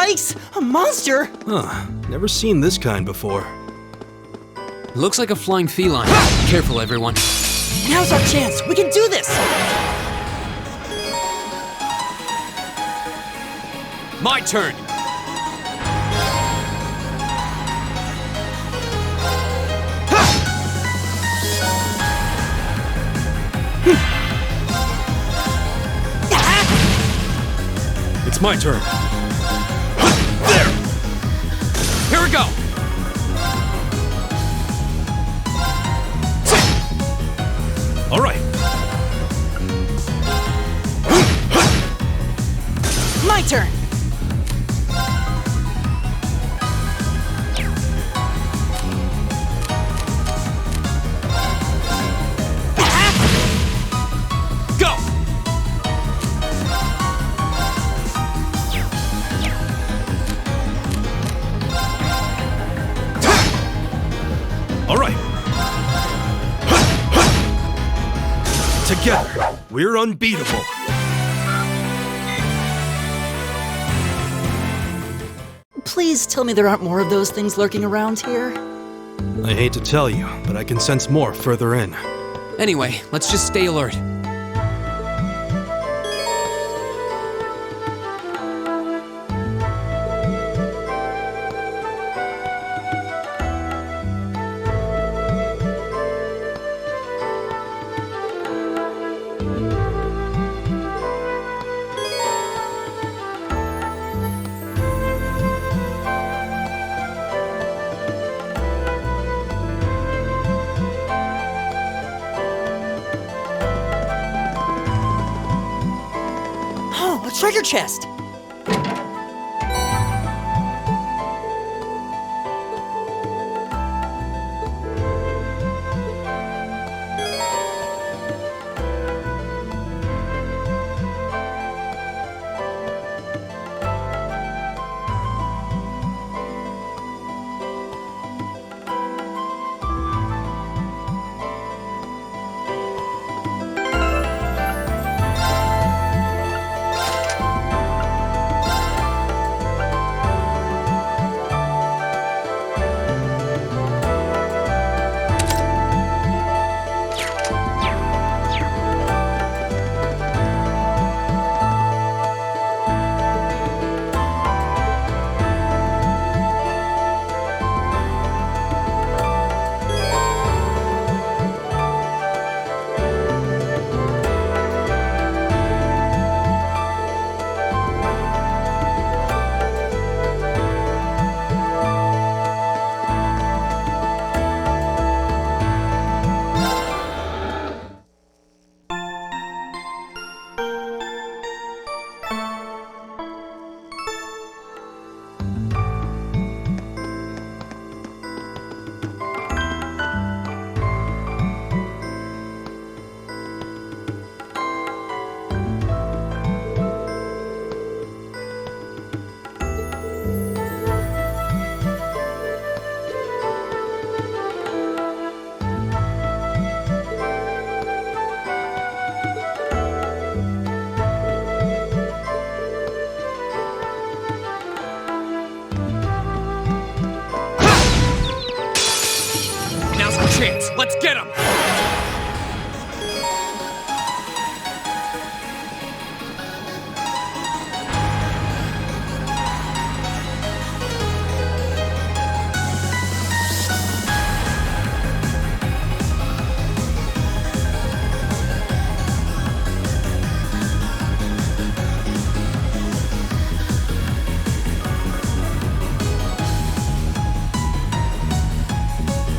Yikes! A monster? Huh, never seen this kind before. Looks like a flying feline. Careful, everyone. Now's our chance. We can do this! My turn! It's my turn. There! Here we go! All right. My turn! Go! All right. Together, we're unbeatable. Please tell me there aren't more of those things lurking around here. I hate to tell you, but I can sense more further in. Anyway, let's just stay alert. Oh, a treasure chest! Chance. Let's get him!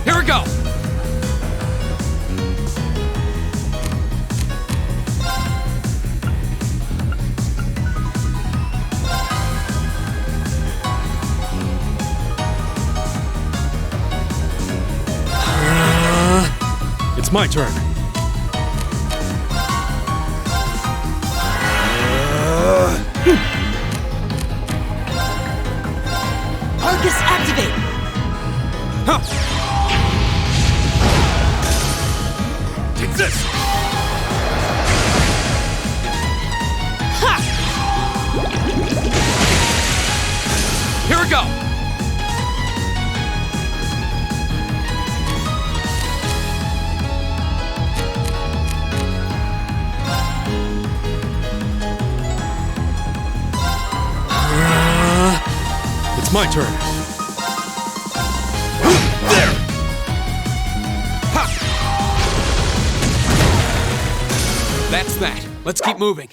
Here we go! It's my turn. Arcus, activate! Huh. Take this! Ha! Here we go! It's my turn. There! Ha! That's that. Let's keep moving.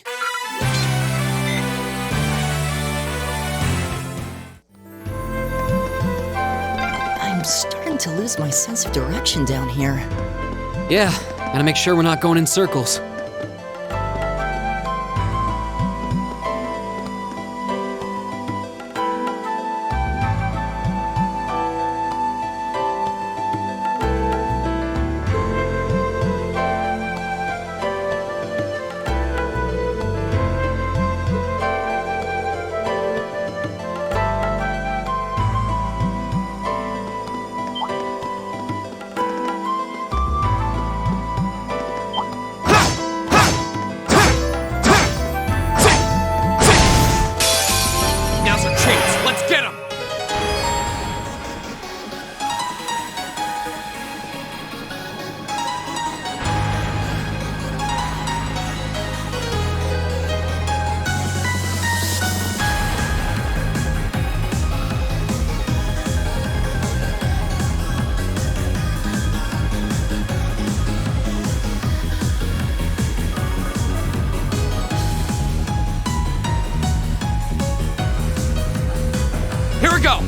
I'm starting to lose my sense of direction down here. Yeah, gotta make sure we're not going in circles. Now's our chance. Let's get him! Here we go!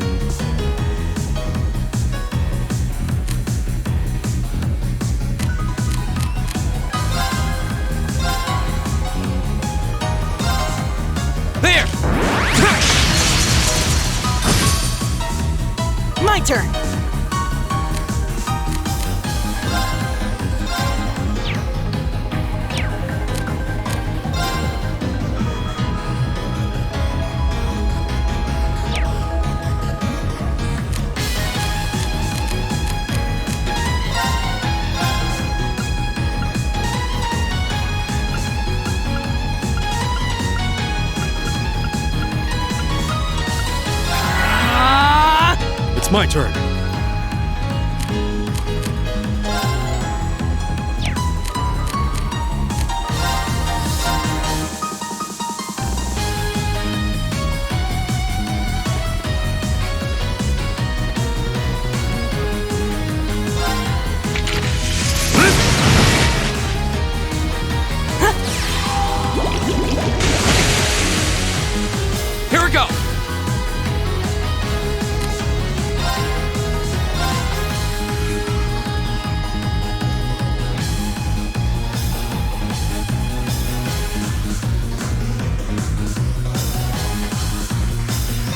There! My turn! It's my turn. Here we go!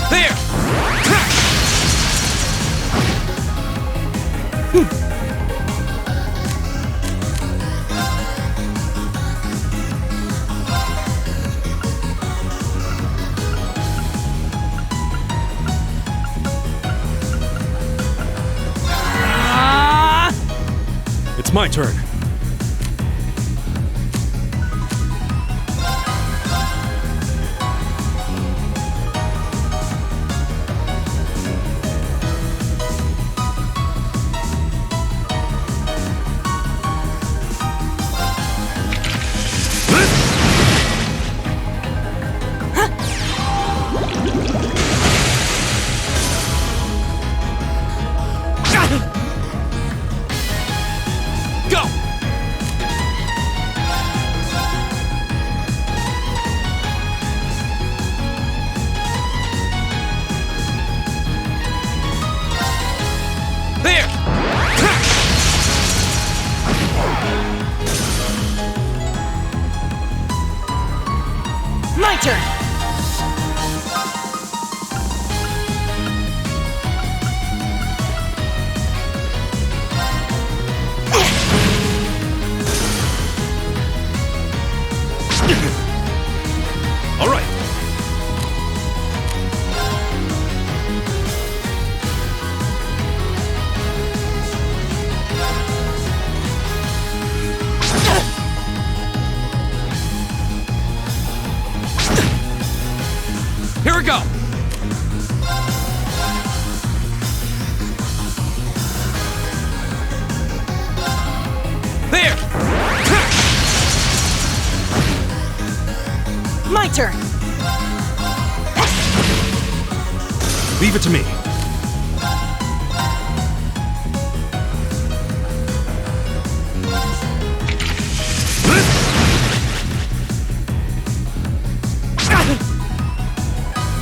There! It's my turn. Go! There! My turn! All right. Here we go! turn. Leave it to me.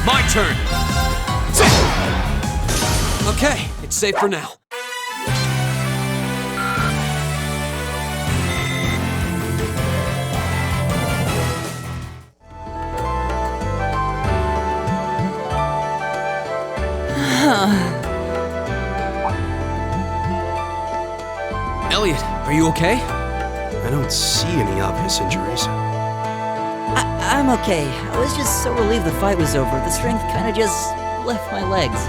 My turn! Okay, it's safe for now. Elliot, are you okay? I don't see any obvious injuries. I'm okay. I was just so relieved the fight was over. The strength kind of just left my legs.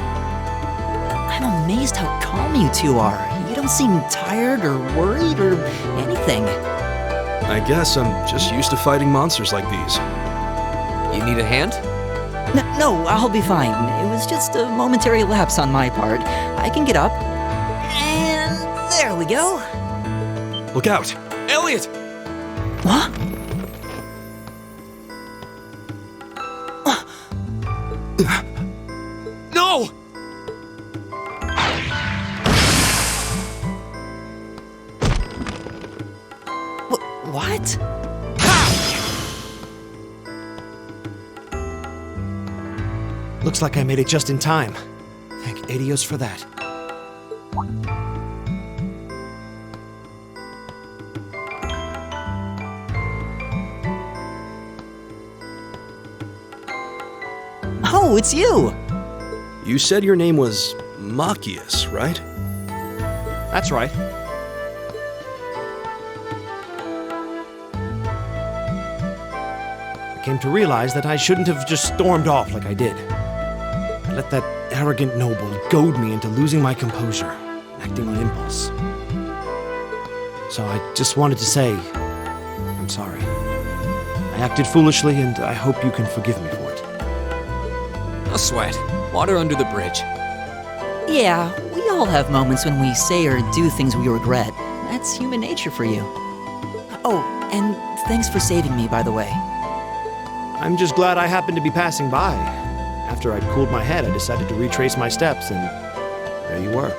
I'm amazed how calm you two are. You don't seem tired or worried or anything. I guess I'm just used to fighting monsters like these. You need a hand? No, I'll be fine. It was just a momentary lapse on my part. I can get up. And there we go. Look out! Elliot! What? No! What? Looks like I made it just in time. Thank Adios for that. Oh, it's you! You said your name was Machias, right? That's right. I came to realize that I shouldn't have just stormed off like I did. I let that arrogant noble goad me into losing my composure, acting on impulse. So I just wanted to say, I'm sorry. I acted foolishly, and I hope you can forgive me for it. No sweat. Water under the bridge. Yeah, we all have moments when we say or do things we regret. That's human nature for you. Oh, and thanks for saving me, by the way. I'm just glad I happened to be passing by. After I'd cooled my head, I decided to retrace my steps, and there you were.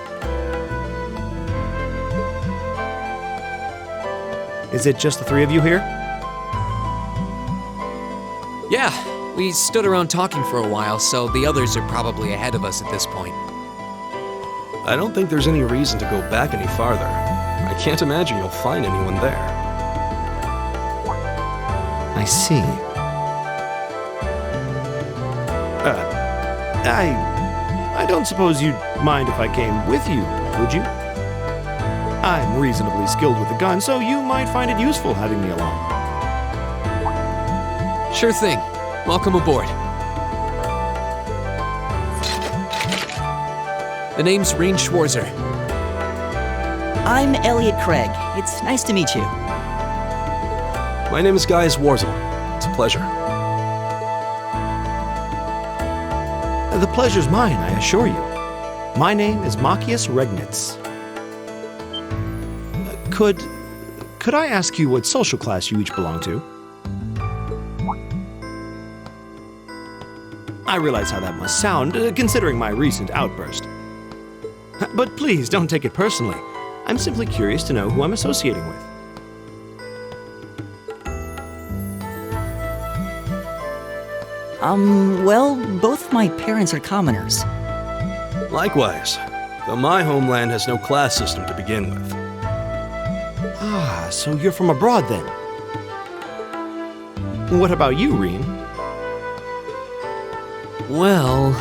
Is it just the three of you here? Yeah, we stood around talking for a while, so the others are probably ahead of us at this point. I don't think there's any reason to go back any farther. I can't imagine you'll find anyone there. I see. I don't suppose you'd mind if I came with you, would you? I'm reasonably skilled with a gun, so you might find it useful having me along. Sure thing. Welcome aboard. The name's Reen Schwarzer. I'm Elliot Craig. It's nice to meet you. My name is Gaius Warzel. It's a pleasure. The pleasure's mine, I assure you. My name is Machias Regnitz. Could I ask you what social class you each belong to? I realize how that must sound, considering my recent outburst. But please, don't take it personally. I'm simply curious to know who I'm associating with. Well, both my parents are commoners. Likewise, though my homeland has no class system to begin with. Ah, so you're from abroad then? What about you, Reen? Well...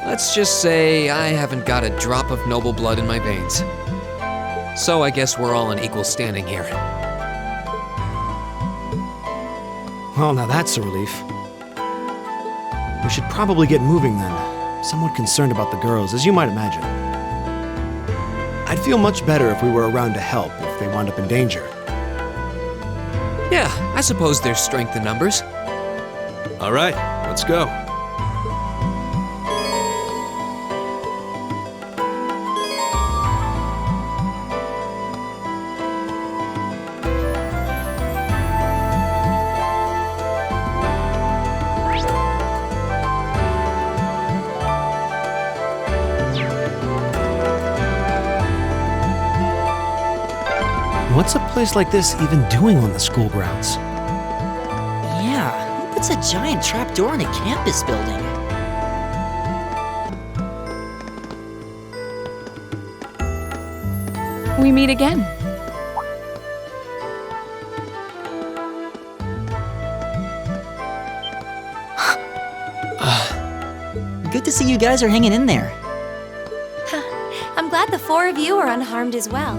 let's just say I haven't got a drop of noble blood in my veins. So I guess we're all in equal standing here. Well, now that's a relief. We should probably get moving then. I'm somewhat concerned about the girls, as you might imagine. I'd feel much better if we were around to help if they wound up in danger. Yeah, I suppose there's strength in numbers. All right, let's go. What's a place like this even doing on the school grounds? Yeah, who puts a giant trapdoor in a campus building? We meet again. Good to see you guys are hanging in there. I'm glad the four of you are unharmed as well.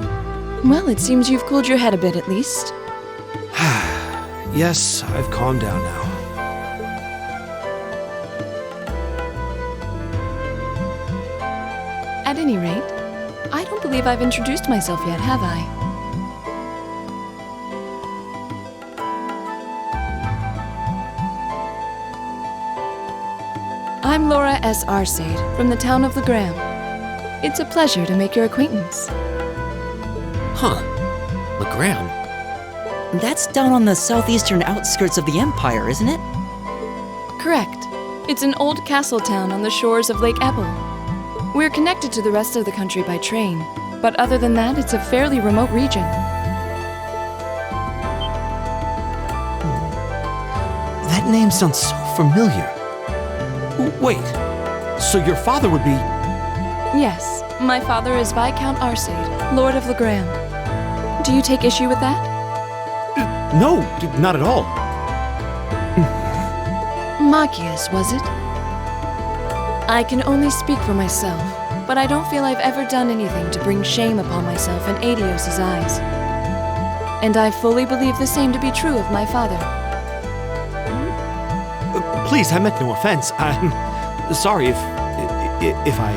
Well, it seems you've cooled your head a bit at least. Yes, I've calmed down now. At any rate, I don't believe I've introduced myself yet, have I? I'm Laura S. Arcade from the town of Legram. It's a pleasure to make your acquaintance. Huh. Legram. That's down on the southeastern outskirts of the Empire, isn't it? Correct. It's an old castle town on the shores of Lake Ebble. We're connected to the rest of the country by train, but other than that, it's a fairly remote region. That name sounds so familiar. Wait, so your father would be... Yes, my father is Viscount Arcade, Lord of Legram. Do you take issue with that? No, not at all. Magius, was it? I can only speak for myself, but I don't feel I've ever done anything to bring shame upon myself in Adios's eyes. And I fully believe the same to be true of my father. Please, I meant no offense. I'm sorry if I,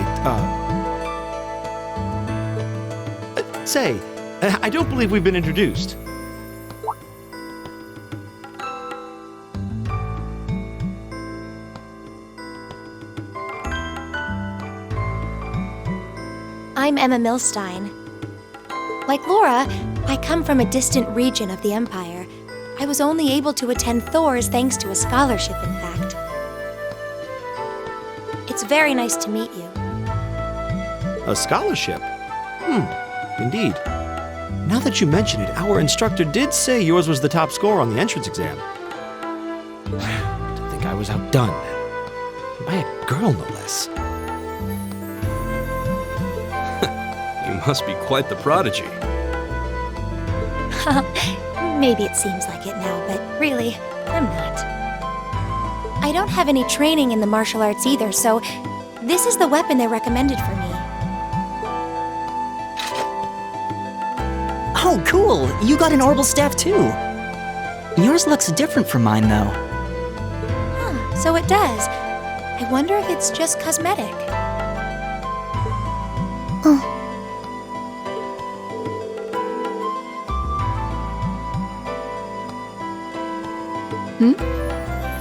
Say, I don't believe we've been introduced. I'm Emma Milstein. Like Laura, I come from a distant region of the Empire. I was only able to attend Thor's thanks to a scholarship, in fact. It's very nice to meet you. A scholarship? Indeed. Now that you mention it, our instructor did say yours was the top score on the entrance exam. To think I was outdone. By a girl, no less. You must be quite the prodigy. Maybe it seems like it now, but really, I'm not. I don't have any training in the martial arts either, so this is the weapon they recommended for me. Oh, cool! You got an orbital staff too! Yours looks different from mine, though. Huh, so it does. I wonder if it's just cosmetic. Oh.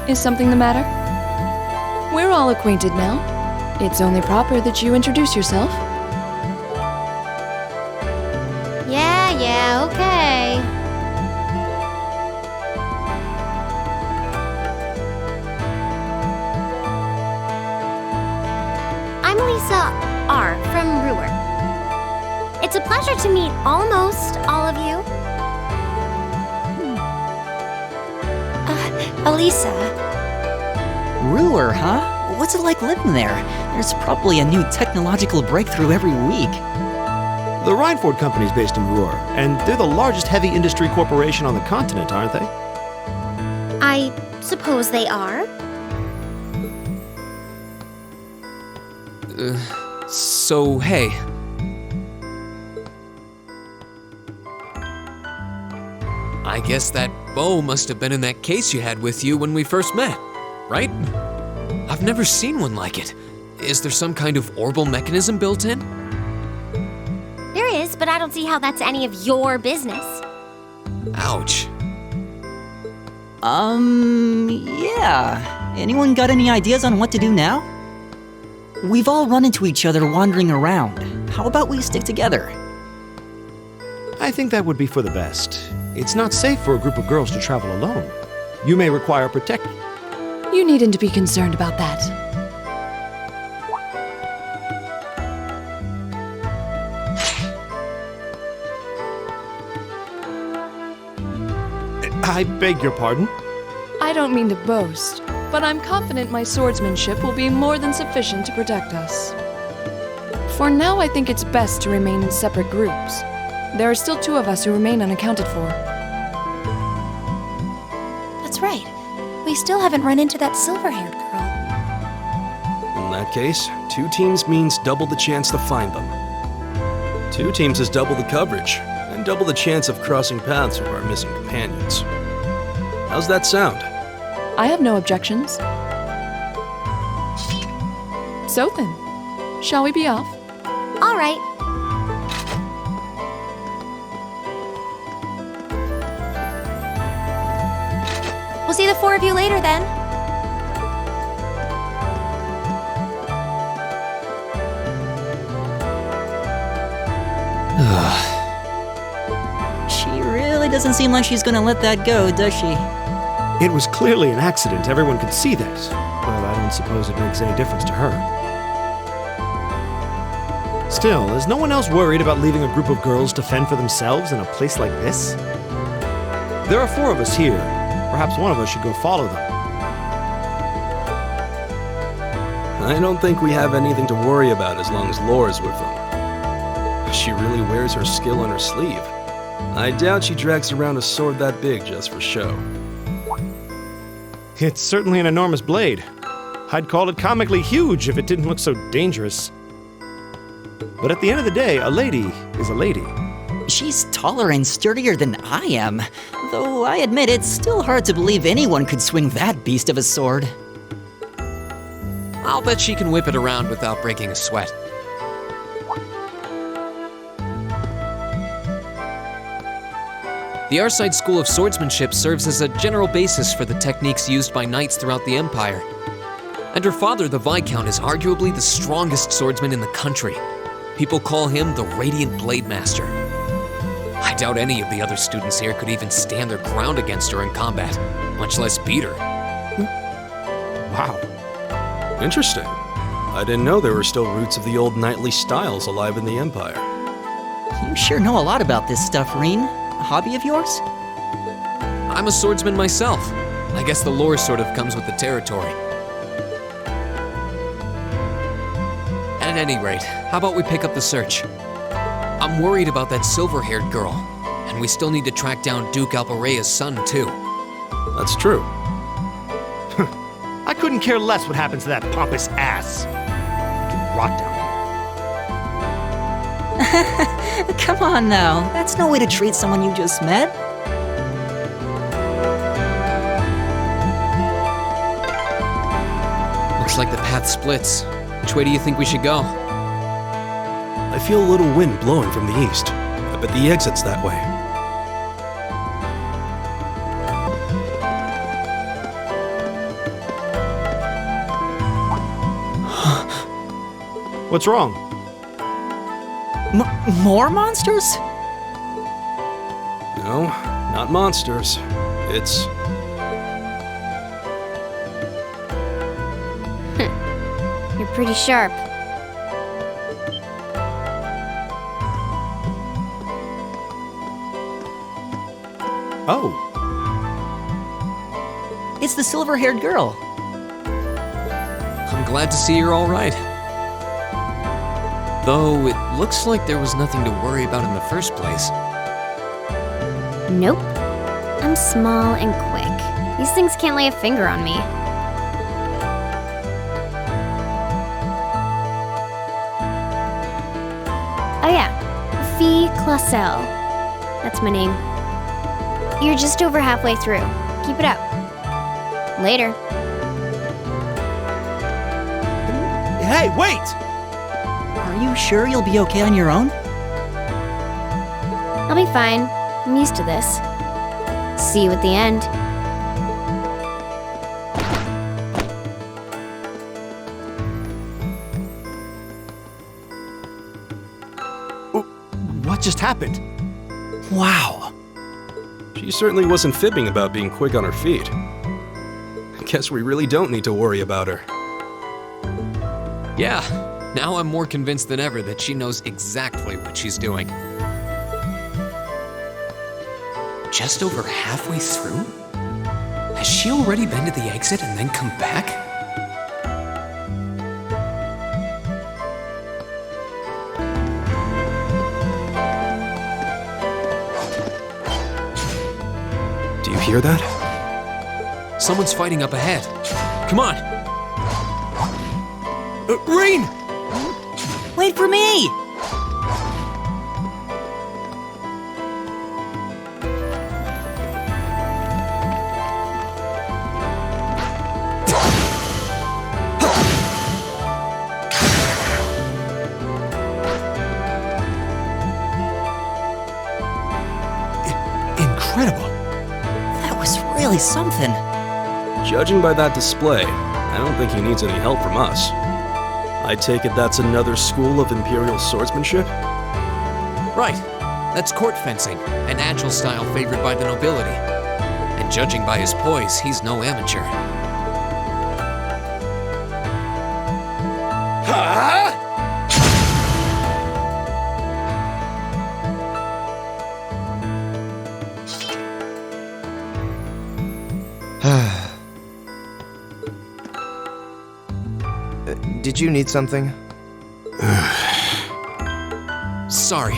Is something the matter? We're all acquainted now. It's only proper that you introduce yourself. Yeah, okay. I'm Lisa R. from Ruhr. It's a pleasure to meet almost all of you. Elisa. Ruhr, huh? What's it like living there? There's probably a new technological breakthrough every week. The Rhineford Company's based in Ruhr, and they're the largest heavy industry corporation on the continent, aren't they? I suppose they are. So, hey. I guess that bow must have been in that case you had with you when we first met, right? I've never seen one like it. Is there some kind of orbital mechanism built in? There is, but I don't see how that's any of your business. Ouch. Yeah. Anyone got any ideas on what to do now? We've all run into each other wandering around. How about we stick together? I think that would be for the best. It's not safe for a group of girls to travel alone. You may require protection. You needn't be concerned about that. I beg your pardon? I don't mean to boast, but I'm confident my swordsmanship will be more than sufficient to protect us. For now, I think it's best to remain in separate groups. There are still 2 of us who remain unaccounted for. That's right. We still haven't run into that silver-haired girl. In that case, 2 teams means double the chance to find them. 2 teams is double the coverage, and double the chance of crossing paths with our missing companions. How's that sound? I have no objections. So then, shall we be off? All right. We'll see the 4 of you later then. She really doesn't seem like she's gonna let that go, does she? It was clearly an accident. Everyone could see that. But I don't suppose it makes any difference to her. Still, is no one else worried about leaving a group of girls to fend for themselves in a place like this? There are 4 of us here. Perhaps one of us should go follow them. I don't think we have anything to worry about as long as Laura's with them. She really wears her skill on her sleeve. I doubt she drags around a sword that big just for show. It's certainly an enormous blade. I'd call it comically huge if it didn't look so dangerous. But at the end of the day, a lady is a lady. She's taller and sturdier than I am, though I admit it's still hard to believe anyone could swing that beast of a sword. I'll bet she can whip it around without breaking a sweat. The Arside School of Swordsmanship serves as a general basis for the techniques used by knights throughout the Empire. And her father, the Viscount, is arguably the strongest swordsman in the country. People call him the Radiant Blade Master. I doubt any of the other students here could even stand their ground against her in combat, much less beat her. Wow. Interesting. I didn't know there were still roots of the old knightly styles alive in the Empire. You sure know a lot about this stuff, Reen. A hobby of yours? I'm a swordsman myself. I guess the lore sort of comes with the territory. At any rate, how about we pick up the search? I'm worried about that silver-haired girl, and we still need to track down Duke Alparea's son, too. That's true. I couldn't care less what happens to that pompous ass. He can rot down here. Come on now, that's no way to treat someone you just met. Looks like the path splits. Which way do you think we should go? I feel a little wind blowing from the east. I bet the exit's that way. What's wrong? More monsters? No, not monsters. It's... You're pretty sharp. Oh, It's the silver-haired girl. I'm glad to see you're all right. Though it looks like there was nothing to worry about in the first place. Nope. I'm small and quick. These things can't lay a finger on me. Oh yeah, Fee Clausel. That's my name. You're just over halfway through. Keep it up. Later. hey, wait! Are you sure you'll be okay on your own? I'll be fine. I'm used to this. See you at the end. What just happened? Wow. She certainly wasn't fibbing about being quick on her feet. Guess we really don't need to worry about her. Yeah, now I'm more convinced than ever that she knows exactly what she's doing. Just over halfway through? Has she already been to the exit and then come back? Do you hear that? Someone's fighting up ahead. Come on! Rain! Wait for me! Incredible. That was really something. Judging by that display, I don't think he needs any help from us. I take it that's another school of Imperial swordsmanship? Right. That's court fencing, an agile style favored by the nobility. And judging by his poise, he's no amateur. Did you need something? Sorry,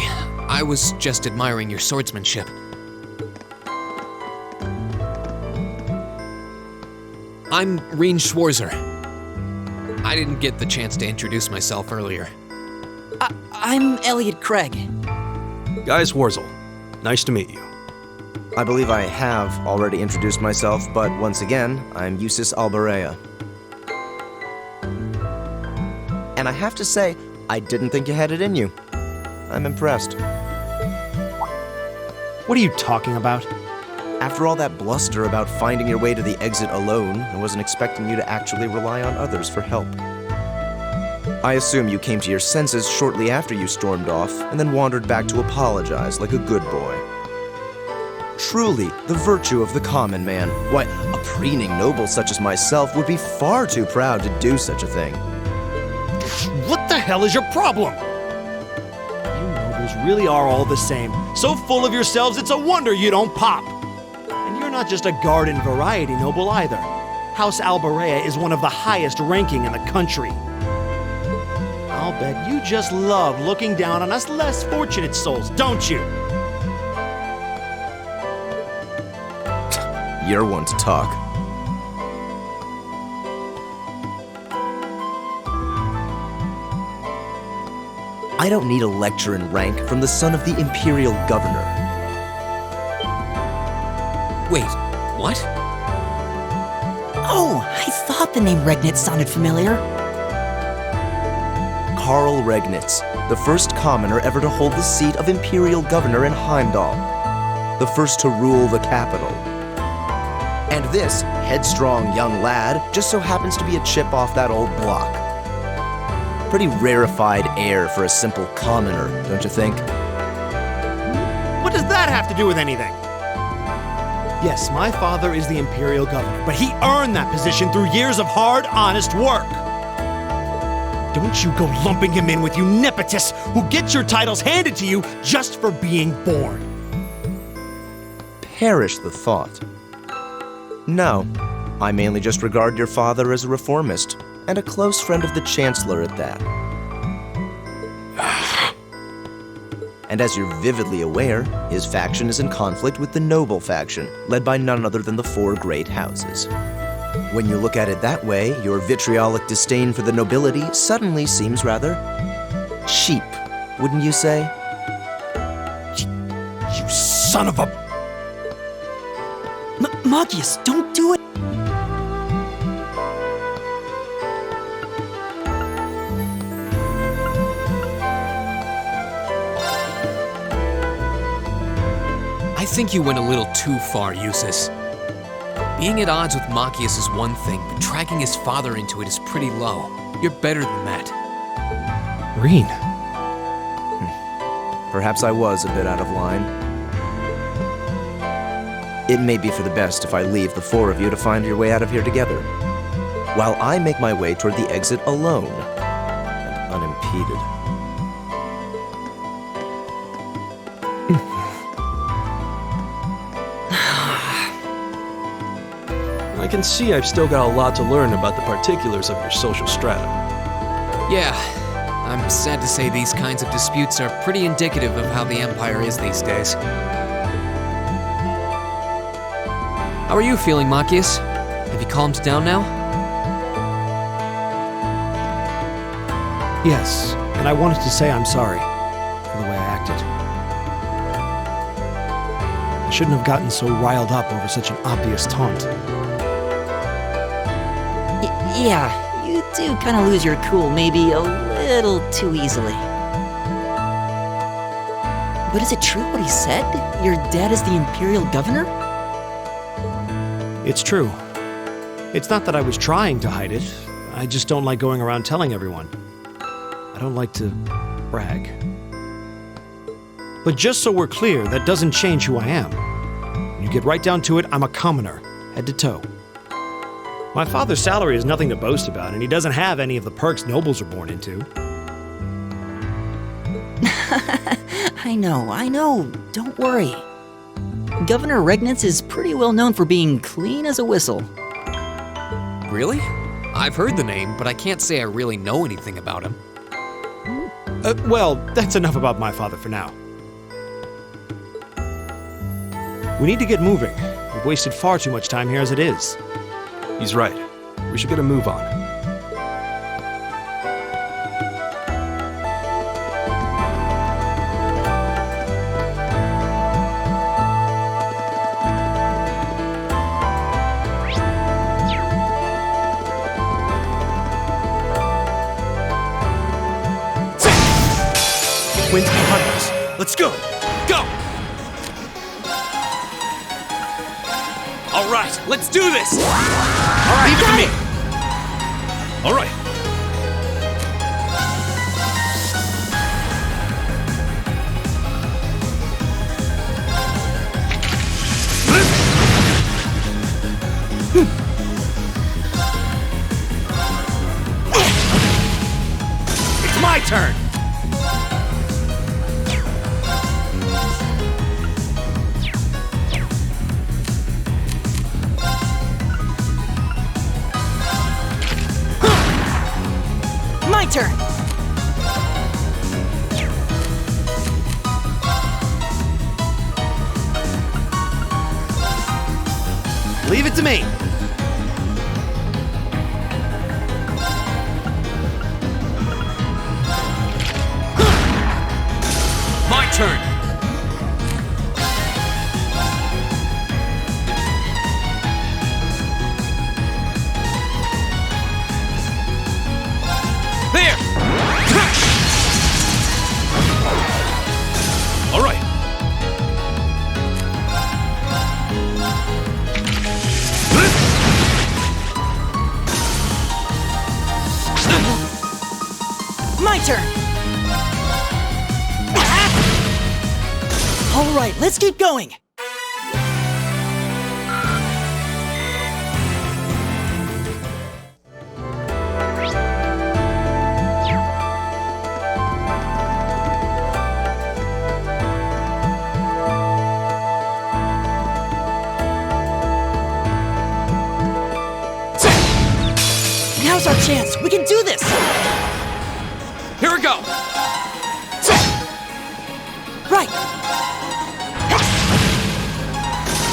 I was just admiring your swordsmanship. I'm Reen Schwarzer. I didn't get the chance to introduce myself earlier. I'm Elliot Craig. Guy Wurzel, nice to meet you. I believe I have already introduced myself, but once again, I'm Eustace Alberea. And I have to say, I didn't think you had it in you. I'm impressed. What are you talking about? After all that bluster about finding your way to the exit alone, I wasn't expecting you to actually rely on others for help. I assume you came to your senses shortly after you stormed off, and then wandered back to apologize like a good boy. Truly, the virtue of the common man. Why, a preening noble such as myself would be far too proud to do such a thing. What the hell is your problem? You nobles really are all the same. So full of yourselves, it's a wonder you don't pop. And you're not just a garden variety noble either. House Alberea is one of the highest ranking in the country. I'll bet you just love looking down on us less fortunate souls, don't you? You're one to talk. I don't need a lecture in rank from the son of the Imperial Governor. Wait, what? Oh, I thought the name Regnitz sounded familiar. Karl Regnitz, the first commoner ever to hold the seat of Imperial Governor in Heimdall. The first to rule the capital. And this headstrong young lad just so happens to be a chip off that old block. Pretty rarefied air for a simple commoner, don't you think? What does that have to do with anything? Yes, my father is the Imperial Governor, but he earned that position through years of hard, honest work. Don't you go lumping him in with you nepotists who get your titles handed to you just for being born. Perish the thought. No, I mainly just regard your father as a reformist, and a close friend of the Chancellor at that. And as you're vividly aware, his faction is in conflict with the noble faction, led by none other than the four great houses. When you look at it that way, your vitriolic disdain for the nobility suddenly seems rather cheap, wouldn't you say? You son of a... Magius, don't do it! I think you went a little too far, Eustace. Being at odds with Machias is one thing, but dragging his father into it is pretty low. You're better than that. Reen. Perhaps I was a bit out of line. It may be for the best if I leave the four of you to find your way out of here together, while I make my way toward the exit alone and unimpeded. can see I've still got a lot to learn about the particulars of your social strata. Yeah, I'm sad to say these kinds of disputes are pretty indicative of how the Empire is these days. How are you feeling, Machias? Have you calmed down now? Yes, and I wanted to say I'm sorry for the way I acted. I shouldn't have gotten so riled up over such an obvious taunt. Yeah, you do kind of lose your cool maybe a little too easily. But is it true what he said? Your dad is the Imperial Governor? It's true. It's not that I was trying to hide it. I just don't like going around telling everyone. I don't like to brag. But just so we're clear, that doesn't change who I am. When you get right down to it, I'm a commoner, head to toe. My father's salary is nothing to boast about, and he doesn't have any of the perks nobles are born into. I know. Don't worry. Governor Regnitz is pretty well known for being clean as a whistle. Really? I've heard the name, but I can't say I really know anything about him. Well, that's enough about my father for now. We need to get moving. We've wasted far too much time here as it is. He's right. We should get a move on. Wind's behind us. Let's go! Go! All right, let's do this! All right, leave it to me! All right. It's my turn! My turn! Leave it to me! My turn! There! All right. My turn! All right, let's keep going! Now's our chance! We can do this! Here we go! Right!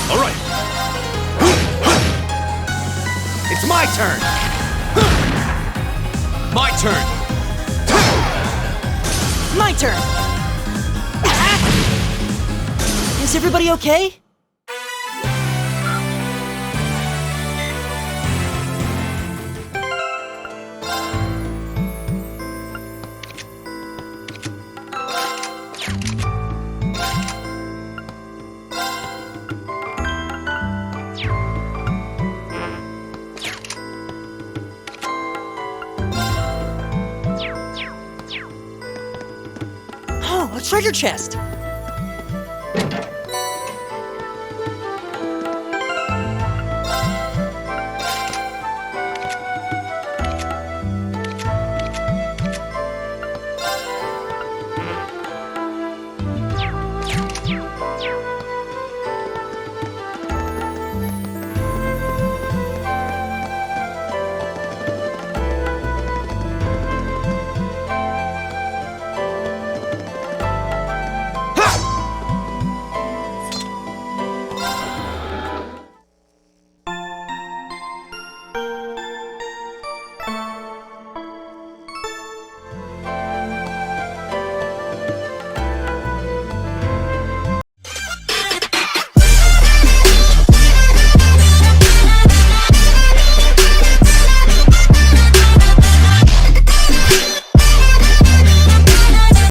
All right. It's my turn! My turn! My turn! Is everybody okay? Oh, a treasure chest!